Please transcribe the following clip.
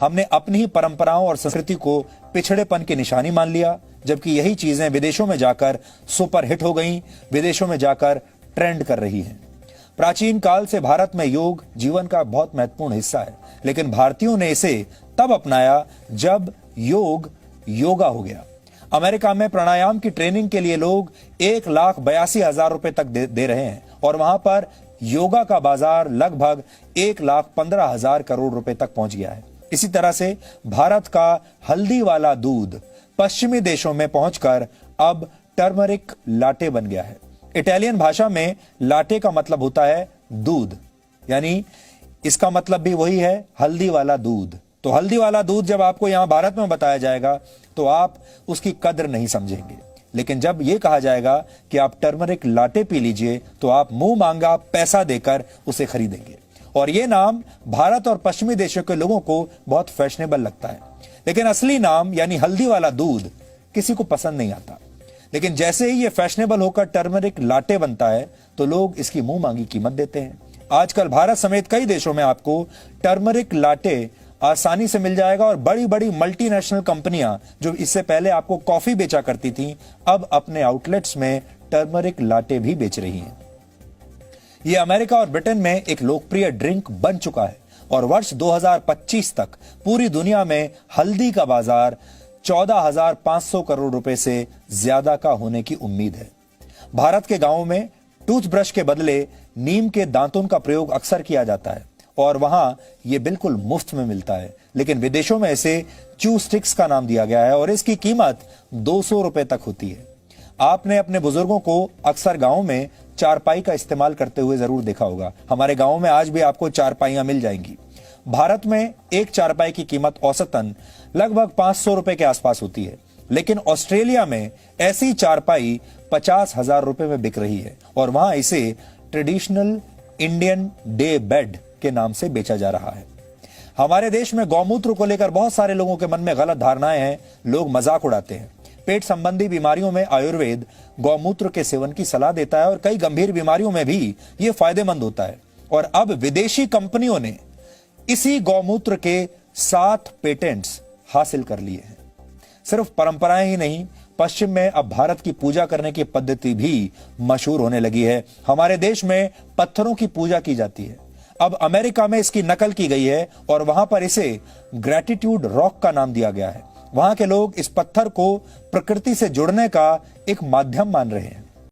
हमने अपनी ही परंपराओं और संस्कृति को पिछड़ेपन की निशानी मान लिया, जबकि यही चीजें विदेशों में जाकर सुपर हिट हो गईं, विदेशों में जाकर ट्रेंड कर रही हैं। प्राचीन काल से भारत में योग जीवन का बहुत महत्वपूर्ण हिस्सा है, लेकिन भारतीयों ने इसे तब अपनाया जब योग योगा हो गया। अमेरिका में प्राणायाम की ट्रेनिंग के लिए लोग 1,82,000 रुपए तक दे रहे हैं और वहां पर योगा का बाजार लगभग 1,15,000 करोड़ रुपए तक पहुंच गया है। इसी तरह से भारत का हल्दी वाला दूध पश्चिमी देशों में पहुंचकर अब टर्मरिक लाटे बन गया है। इटालियन भाषा में लाटे का मतलब होता है दूध, यानी इसका मतलब भी वही है, हल्दी वाला दूध। तो हल्दी वाला दूध जब आपको यहां भारत में बताया जाएगा तो आप उसकी कद्र नहीं समझेंगे, लेकिन जब यह कहा जाएगा कि आप टर्मरिक लाटे पी लीजिए तो आप मुंह मांगा पैसा देकर उसे खरीदेंगे। और यह नाम भारत और पश्चिमी देशों के लोगों को बहुत फैशनेबल लगता है, लेकिन असली नाम यानी हल्दी वाला दूध किसी को पसंद नहीं आता। लेकिन जैसे ही यह फैशनेबल होकर टर्मरिक लाटे बनता है तो लोग इसकी मुंह मांगी कीमत देते हैं। आजकल भारत समेत कई देशों में आपको टर्मरिक लाटे आसानी से मिल जाएगा और बड़ी बड़ी मल्टीनेशनल कंपनियां जो इससे पहले आपको कॉफी बेचा करती थीं, अब अपने आउटलेट्स में टर्मरिक लाटे भी बेच रही हैं। यह अमेरिका और ब्रिटेन में एक लोकप्रिय ड्रिंक बन चुका है और वर्ष 2025 तक पूरी दुनिया में हल्दी का बाजार 14,500 करोड़ रुपए से ज्यादा का होने की उम्मीद है। भारत के गांवों में टूथब्रश के बदले नीम के दांतों का प्रयोग अक्सर किया जाता है और वहां यह बिल्कुल मुफ्त में मिलता है, लेकिन विदेशों में इसे च्यू स्टिक्स का नाम दिया गया है और इसकी कीमत 200 रुपए तक होती है। आपने अपने बुजुर्गों को अक्सर गांव में चारपाई का इस्तेमाल करते हुए जरूर देखा होगा। हमारे गांव में आज भी आपको चारपाइयां मिल जाएंगी। भारत में एक चारपाई की कीमत औसतन लगभग 500 रुपए के आसपास होती है, लेकिन ऑस्ट्रेलिया में ऐसी चारपाई 50,000 रुपए में बिक रही है और वहां इसे ट्रेडिशनल इंडियन डे बेड के नाम से बेचा जा रहा है। हमारे देश में गौमूत्र को लेकर बहुत सारे लोगों के मन में गलत धारणाएं हैं, लोग मजाक उड़ाते हैं। पेट संबंधी बीमारियों में आयुर्वेद गौमूत्र के सेवन की सलाह देता है और कई गंभीर बीमारियों में भी यह फायदेमंद होता है। और अब विदेशी कंपनियों ने इसी गौमूत्र के 7 पेटेंट्स हासिल कर लिए हैं। सिर्फ परंपराएं ही नहीं, पश्चिम में अब भारत की पूजा करने की पद्धति भी मशहूर होने लगी है। हमारे देश में पत्थरों की पूजा की जाती है, अब अमेरिका में इसकी नकल की गई है और वहां पर इसे ग्रेटिट्यूड रॉक का नाम दिया गया है। वहां के लोग इस पत्थर को प्रकृति से जुड़ने का एक माध्यम मान रहे हैं।